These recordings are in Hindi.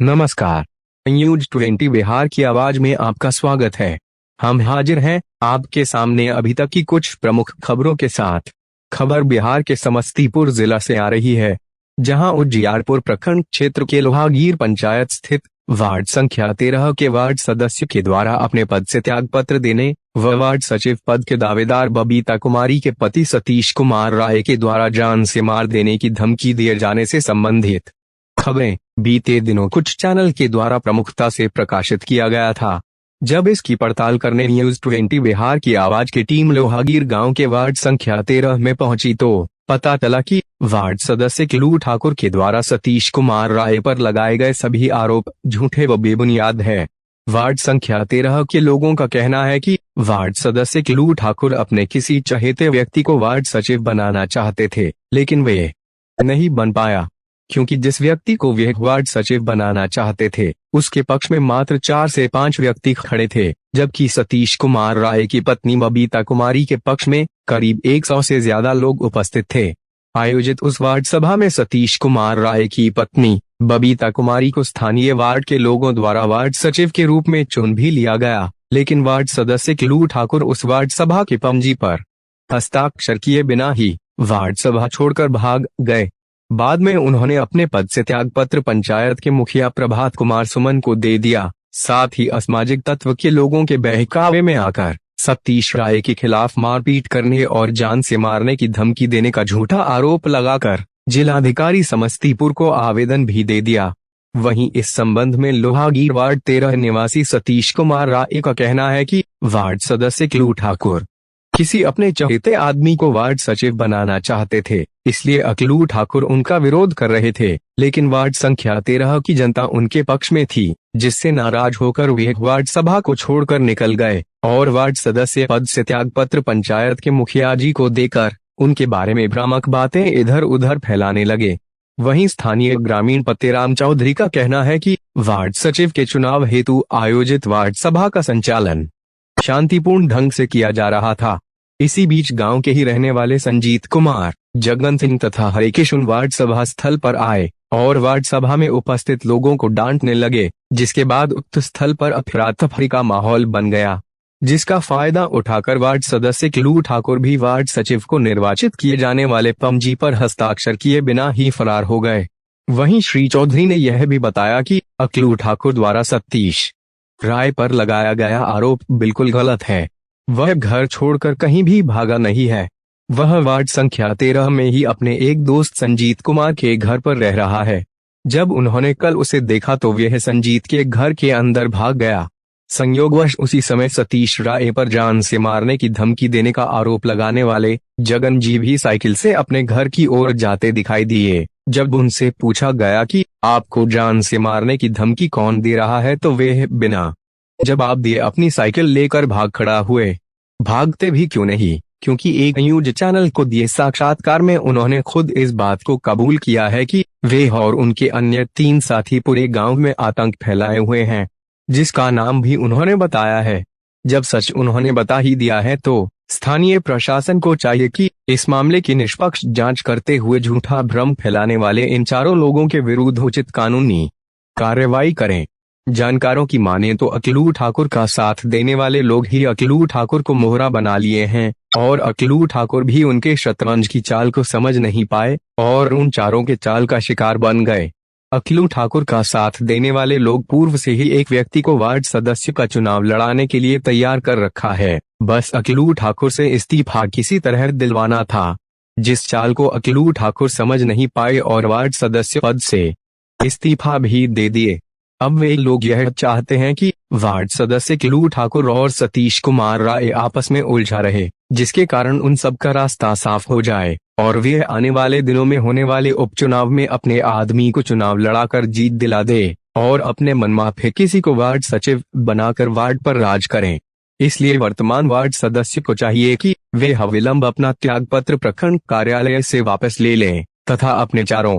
नमस्कार। न्यूज 20 बिहार की आवाज में आपका स्वागत है। हम हाजिर हैं आपके सामने अभी तक की कुछ प्रमुख खबरों के साथ। खबर बिहार के समस्तीपुर जिला से आ रही है, जहां उजियारपुर प्रखंड क्षेत्र के लोहागीर पंचायत स्थित वार्ड संख्या 13 के वार्ड सदस्य के द्वारा अपने पद से त्यागपत्र देने व वार्ड सचिव पद के दावेदार बबीता कुमारी के पति सतीश कुमार राय के द्वारा जान से मार देने की धमकी दिए जाने से संबंधित खबरें बीते दिनों कुछ चैनल के द्वारा प्रमुखता से प्रकाशित किया गया था। जब इसकी पड़ताल करने न्यूज 20 बिहार की आवाज की टीम लोहागीर गांव के वार्ड संख्या 13 में पहुंची तो पता चला कि वार्ड सदस्य किलू ठाकुर के द्वारा सतीश कुमार राय पर लगाए गए सभी आरोप झूठे व बेबुनियाद है। वार्ड संख्या 13 के लोगों का कहना है कि वार्ड सदस्य किलू ठाकुर अपने किसी चहेते व्यक्ति को वार्ड सचिव बनाना चाहते थे, लेकिन वे नहीं बन पाया, क्योंकि जिस व्यक्ति को वे वार्ड सचिव बनाना चाहते थे उसके पक्ष में मात्र 4 से 5 व्यक्ति खड़े थे, जबकि सतीश कुमार राय की पत्नी बबीता कुमारी के पक्ष में करीब 100 से ज्यादा लोग उपस्थित थे। आयोजित उस वार्ड सभा में सतीश कुमार राय की पत्नी बबीता कुमारी को स्थानीय वार्ड के लोगों द्वारा वार्ड सचिव के रूप में चुन भी लिया गया, लेकिन वार्ड सदस्य किलू ठाकुर उस वार्ड सभा के पंजी पर हस्ताक्षर किए बिना ही वार्ड सभा छोड़कर भाग गए। बाद में उन्होंने अपने पद से त्यागपत्र पंचायत के मुखिया प्रभात कुमार सुमन को दे दिया। साथ ही असामाजिक तत्व के लोगों के बहकावे में आकर सतीश राय के खिलाफ मारपीट करने और जान से मारने की धमकी देने का झूठा आरोप लगाकर जिलाधिकारी समस्तीपुर को आवेदन भी दे दिया। वहीं इस संबंध में लोहागीर वार्ड 13 निवासी सतीश कुमार राय का कहना है कि वार्ड सदस्य किलू ठाकुर किसी अपने चहेते आदमी को वार्ड सचिव बनाना चाहते थे, इसलिए अकलू ठाकुर उनका विरोध कर रहे थे, लेकिन वार्ड संख्या 13 की जनता उनके पक्ष में थी, जिससे नाराज होकर वे वार्ड सभा को छोड़कर निकल गए और वार्ड सदस्य पद से त्यागपत्र पंचायत के मुखिया जी को देकर उनके बारे में भ्रामक बातें इधर उधर फैलाने लगे। वहीं स्थानीय ग्रामीण पत्तेराम चौधरी का कहना है कि वार्ड सचिव के चुनाव हेतु आयोजित वार्ड सभा का संचालन शांतिपूर्ण ढंग से किया जा रहा था। इसी बीच गांव के ही रहने वाले संजीत कुमार, जगन सिंह तथा हरिकिशन वार्ड सभा स्थल पर आए और वार्ड सभा में उपस्थित लोगों को डांटने लगे, जिसके बाद उक्त स्थल पर अफरा तफरी का माहौल बन गया, जिसका फायदा उठाकर वार्ड सदस्य किलू ठाकुर भी वार्ड सचिव को निर्वाचित किए जाने वाले पंजी पर हस्ताक्षर किए बिना ही फरार हो गए। वहीं श्री चौधरी ने यह भी बताया कि अकलू ठाकुर द्वारा सतीश राय पर लगाया गया आरोप बिल्कुल गलत है। वह घर छोड़कर कहीं भी भागा नहीं है। वह वार्ड संख्या 13 में ही अपने एक दोस्त संजीत कुमार के घर पर रह रहा है। जब उन्होंने कल उसे देखा तो वह संजीत के घर के अंदर भाग गया। संयोगवश उसी समय सतीश राय पर जान से मारने की धमकी देने का आरोप लगाने वाले जगन जी भी साइकिल से अपने घर की ओर जाते दिखाई दिए। जब उनसे पूछा गया कि आपको जान से मारने की धमकी कौन दे रहा है, तो वे बिना जवाब दिए अपनी साइकिल लेकर भाग खड़ा हुए। भागते भी क्यों नहीं, क्योंकि एक न्यूज चैनल को दिए साक्षात्कार में उन्होंने खुद इस बात को कबूल किया है कि वे और उनके अन्य 3 साथी पूरे गांव में आतंक फैलाए हुए हैं, जिसका नाम भी उन्होंने बताया है। जब सच उन्होंने बता ही दिया है तो स्थानीय प्रशासन को चाहिए कि इस मामले की निष्पक्ष जांच करते हुए झूठा भ्रम फैलाने वाले इन चारों लोगों के विरुद्ध उचित कानूनी कार्रवाई करें। जानकारों की माने तो अकलू ठाकुर का साथ देने वाले लोग ही अकलू ठाकुर को मोहरा बना लिए हैं और अकलू ठाकुर भी उनके शतरंज की चाल को समझ नहीं पाए और उन चारों के चाल का शिकार बन गए। अकलू ठाकुर का साथ देने वाले लोग पूर्व से ही एक व्यक्ति को वार्ड सदस्य का चुनाव लड़ाने के लिए तैयार कर रखा है, बस अकलू ठाकुर से इस्तीफा किसी तरह दिलवाना था, जिस चाल को अकलू ठाकुर समझ नहीं पाए और वार्ड सदस्य पद से इस्तीफा भी दे दिए। अब वे लोग यह चाहते हैं कि वार्ड सदस्य किलू ठाकुर और सतीश कुमार राय आपस में उलझा रहे, जिसके कारण उन सब का रास्ता साफ हो जाए और वे आने वाले दिनों में होने वाले उपचुनाव में अपने आदमी को चुनाव लड़ाकर जीत दिला दे और अपने मनमाफे किसी को वार्ड सचिव बनाकर वार्ड पर राज करें। इसलिए वर्तमान वार्ड सदस्य को चाहिए कि वे अविलंब अपना त्यागपत्र प्रखंड कार्यालय से वापस ले लें तथा अपने चारों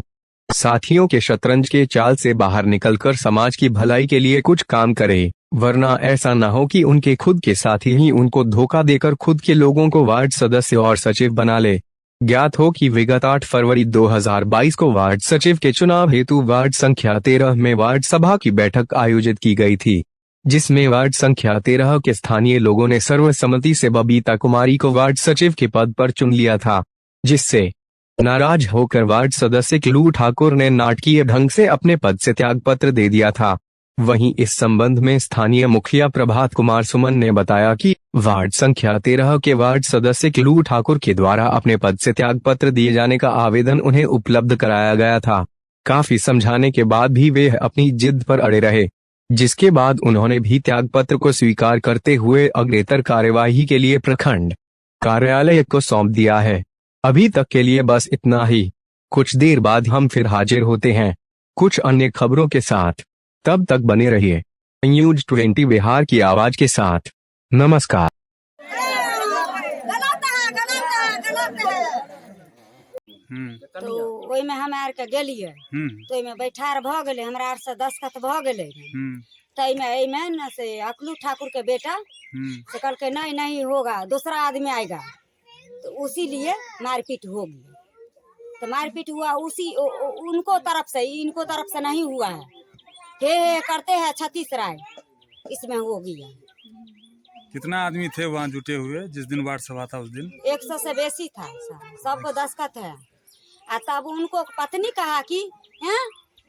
साथियों के शतरंज के चाल से बाहर निकलकर समाज की भलाई के लिए कुछ काम करे, वरना ऐसा न हो कि उनके खुद के साथी ही उनको धोखा देकर खुद के लोगों को वार्ड सदस्य और सचिव बना ले। ज्ञात हो कि विगत 8 फरवरी 2022 को वार्ड सचिव के चुनाव हेतु वार्ड संख्या 13 में वार्ड सभा की बैठक आयोजित की गई थी, जिसमें वार्ड संख्या 13 के स्थानीय लोगों ने सर्वसम्मति से बबीता कुमारी को वार्ड सचिव के पद पर चुन लिया था, जिससे नाराज होकर वार्ड सदस्य किलू ठाकुर ने नाटकीय ढंग से अपने पद से त्यागपत्र दे दिया था। वहीं इस संबंध में स्थानीय मुखिया प्रभात कुमार सुमन ने बताया कि वार्ड संख्या 13 के वार्ड सदस्य किलू ठाकुर के द्वारा अपने पद से त्यागपत्र दिए जाने का आवेदन उन्हें उपलब्ध कराया गया था। काफी समझाने के बाद भी वे अपनी जिद पर अड़े रहे, जिसके बाद उन्होंने भी त्यागपत्र को स्वीकार करते हुए अग्रेतर कार्यवाही के लिए प्रखंड कार्यालय को सौंप दिया है। अभी तक के लिए बस इतना ही। कुछ देर बाद हम फिर हाजिर होते हैं कुछ अन्य खबरों के साथ। तब तक बने रहिए न्यूज 20 बिहार की आवाज के साथ। नमस्कार। तो ओहि में हम आर के गेलिए तो ओहि में बैठार भ गेले, हमरा आर से दस्तखत भ गेले। तई में एमे न से अकलू ठाकुर के बेटा से कल के नहीं होगा, दूसरा आदमी आएगा, तो उसी लिए मारपीट होगी। तो मारपीट हुआ उसी उनको तरफ से, इनको तरफ से नहीं हुआ है। हे करते हैं 36 राय इसमें हो गया। कितना आदमी थे वहाँ जुटे हुए जिस दिन वार्ड सभा था? उस दिन 100 से बेसी था। सबको दस्तखत है। तब उनको पत्नी कहा कि हैं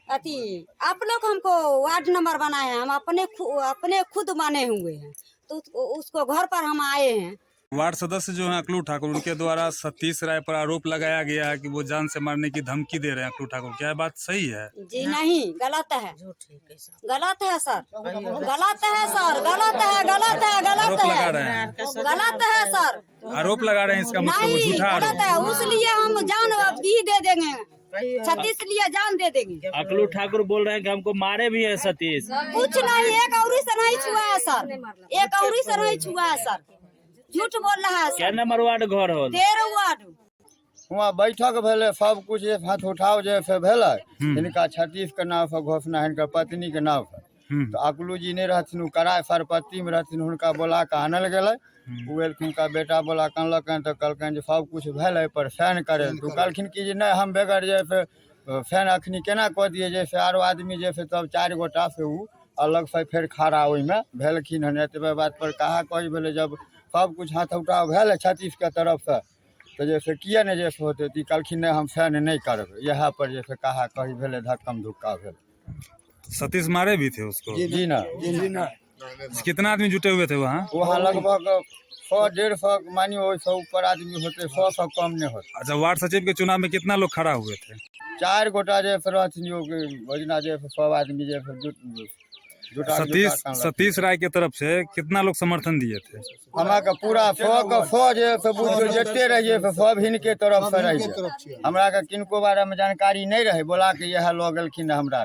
अति आप लोग हमको वार्ड नंबर बनाए हैं, हम अपने खुद माने हुए हैं, तो उसको घर पर हम आए हैं। वार्ड सदस्य जो है अकलू ठाकुर, उनके द्वारा सतीश राय पर आरोप लगाया गया है कि वो जान से मारने की धमकी दे रहे हैं अकलू ठाकुर। क्या बात सही है? जी नहीं, गलत है, गलत है सर, गलत है सर, गलत है, गलत है, गलत है, गलत है सर, आरोप लगा रहे हैं। इसका मतलब झूठा गलत है। उसलिए हम जान भी दे देंगे, 36 लिए जान दे देंगे। अकलू ठाकुर बोल रहे हैं कि हमको मारे भी है सतीश। कुछ नहीं, एक औरी से नहीं छुआ है सर, एक औरी से नहीं छुआ है सर, झूठ बोल रहा है सर। क्या नंबर वार्ड घर हो? 13 वार्ड। वहाँ बैठक भेले, सब कुछ हाथ उठाव जैसे भेले, इनका 36 के नाम पर घोषणा, इनका पत्नी के नाम पर। तो अकलू जी नहीं रहथिन, कराय सरपत्ति में रहथिन, हुनका बोला के आनल गेलै। उ एलखिन, हुनका बेटा बोला कहलकन, तो कहलकन जे सब कुछ भेलै पर साइन करे। तो कहलखिन कि जे नहीं, हम बेगर जैसे साइन अखनी केना कऽ दिए, जैसे आरो आदमी जैसे तब 4 गोटा से उ अलग से फिर खड़ा ओहिमे भेलखिन हन। एतबे बात पर कहा कही भेले, जब सब कुछ हाथ उठाव भेल 36 के तरफ से, तो जैसे किए नहीं जैसे होते, तो कहलखिन नहीं हम साइन नहीं करब। यहाँ पर जैसे कहा कही भेले, धक्कम धुक्का भेल। सतीश मारे भी थे उसको? जी ना, जी ना। कितना आदमी जुटे हुए थे वहाँ? वहाँ लगभग 100-150 मानियो, 100 ऊपर आदमी होते, 100 से कम नहीं होते। अच्छा, वार्ड सचिव के चुनाव में कितना लोग खड़ा हुए थे? 4 गोटा जैसे रहथिन, योजना जैसे सब आदमी जैसे सतीश राय के तरफ से कितना लोग समर्थन दिए थे? हमारा का पूरा 100 जैसे बुझो जेते रहिए, सब हिनके तरफ से रहिए। हमरा का किनको बारे में जानकारी नहीं रहे, बोला कि यह लोग गेलखिन हमरा।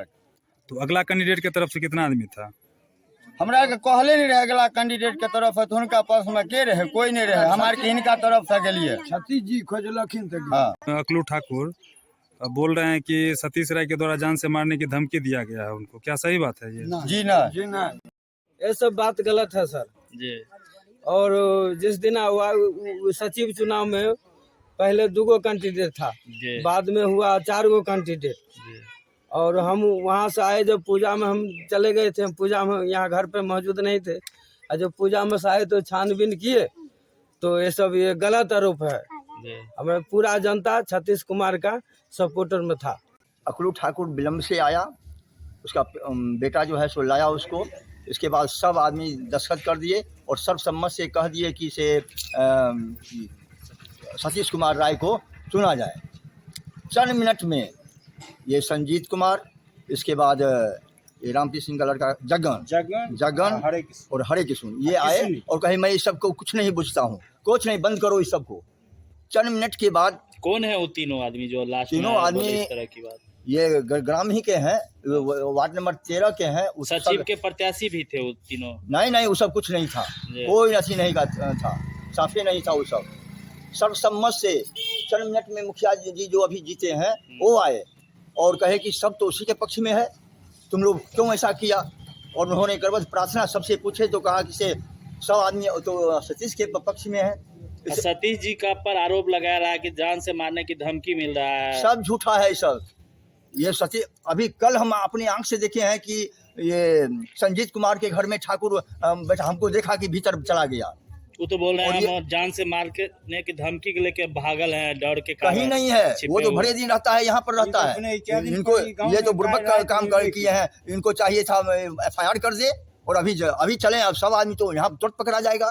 तो अगला कैंडिडेट के तरफ से कितना आदमी था? हमरा के कहले नहीं रहे अगला कैंडिडेट के तरफ से, तो उनका पास में के रहे, कोई नहीं रहे। हमारे के इनका तरफ से गेलिए, सतीश जी खोजलखिन। अकलू ठाकुर बोल रहे हैं कि सतीश राय के द्वारा जान से मारने की धमकी दिया गया है उनको। क्या सही बात है ये? जी ना, ये सब बात गलत है सर जी। और जिस दिन हुआ सचिव चुनाव में पहले 2 गो कैंडिडेट था, बाद में हुआ 4 गो कैंडिडेट। और हम वहाँ से आए, जब पूजा में हम चले गए थे, पूजा में यहाँ घर पे मौजूद नहीं थे, और जब पूजा में से आए तो छानबीन किए, तो ये गलत आरोप है। हमें पूरा जनता 36 कुमार का सपोर्टर में था। अकलू ठाकुर विलम्ब से आया, उसका बेटा जो है सो लाया उसको। इसके बाद सब आदमी दस्तखत कर दिए और सर्वसम्मत से कह दिए कि से सतीश कुमार राय को चुना जाए। चंद मिनट में ये संजीत कुमार, इसके बाद ये रामपी सिंह का लड़का जगन और हरे किशुन, ये आए और कहे मैं इस सबको कुछ नहीं बुझता हूँ, कुछ नहीं, बंद करो इस सबको। चंद मिनट के बाद कौन है वो तीनों आदमी जो लास्ट तीनों आदमी इस तरह की बात? ये ग्राम ही के हैं, वार्ड नंबर 13 के हैं। सचिव के प्रत्याशी भी थे वो तीनों? नहीं, वो सब कुछ नहीं था, कोई नथी नहीं का था, साफे नहीं था वो सब। सर्वसम्मत से चंद मिनट में मुखिया जी जो अभी जीते हैं वो आए और कहे कि सब तो उसी के पक्ष में है, तुम लोग क्यों ऐसा किया। और उन्होंने करबद्ध प्रार्थना सबसे पूछे तो कहा कि से सब आदमी तो सतीश के पक्ष में है। सतीश जी का पर आरोप लगाया रहा है कि जान से मारने की धमकी मिल रहा है। सब झूठा है सब। ये सतीश, अभी कल हम अपनी आंख से देखे हैं कि ये संजीत कुमार के घर में ठाकुर बेटा हमको देखा कि भीतर चला गया। वो तो बोल रहे हैं हम जान से मारने की धमकी के लेके भागल हैं, डर के कारण। कहीं नहीं है, वो तो भरे दिन रहता है यहाँ पर रहता है। इनको ये तो बुर्बक का काम किए हैं, इनको चाहिए था FIR कर दे और अभी चले। अब सब आदमी तो यहाँ तुरंत पकड़ा जाएगा।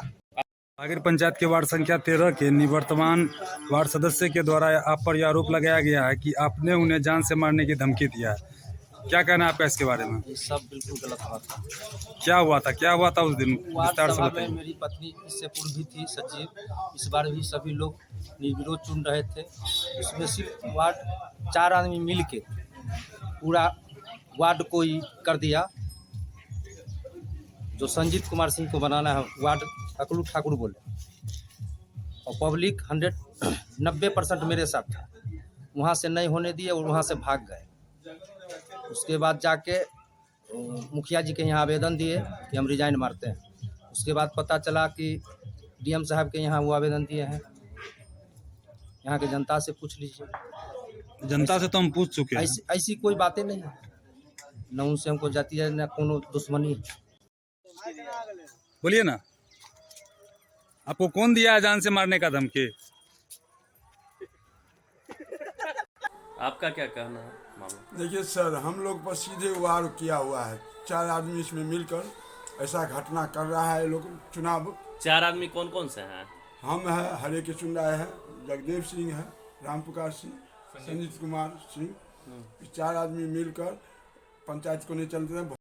आगर पंचायत के वार्ड संख्या 13 के निवर्तमान वार्ड सदस्य के द्वारा आप पर यह आरोप लगाया गया है कि आपने उन्हें जान से मारने की धमकी दिया है। क्या कहना है आपका इसके बारे में? ये सब बिल्कुल गलत बात था। क्या हुआ था उस दिन? विस्तार से बताइए। मेरी पत्नी इससे पूर्व भी थी सचिव, इस बार भी सभी लोग निर्विरोध चुन रहे थे। उसमें सिर्फ वार्ड 4 आदमी मिल के पूरा वार्ड को ही कर दिया। जो संजीत कुमार सिंह को बनाना है वार्ड अकलू ठाकुर बोले, और पब्लिक 90% मेरे साथ था। वहाँ से नहीं होने दिए और वहाँ से भाग गए। उसके बाद जाके मुखिया जी के यहाँ आवेदन दिए कि हम रिजाइन मारते हैं। उसके बाद पता चला कि DM साहब के यहाँ वो आवेदन दिए हैं। यहाँ के जनता से पूछ लीजिए। जनता से तो हम पूछ चुके हैं। ऐसी कोई बातें नहीं है, न उनसे हमको जाती है न कोनो दुश्मनी है। बोलिए ना, आपको कौन दिया है जान से मारने का धमकी? आपका क्या कहना है मामला? देखिए सर, हम लोग पर सीधे वार किया हुआ है। 4 आदमी इसमें मिलकर ऐसा घटना कर रहा है। लोग चुनाव 4 आदमी कौन कौन से हैं? हम है, हरे कृष्ण राय है, जगदेव सिंह है, राम प्रकाश सिंह, संजीत कुमार सिंह, 4 आदमी मिलकर पंचायत को नहीं चलते हैं।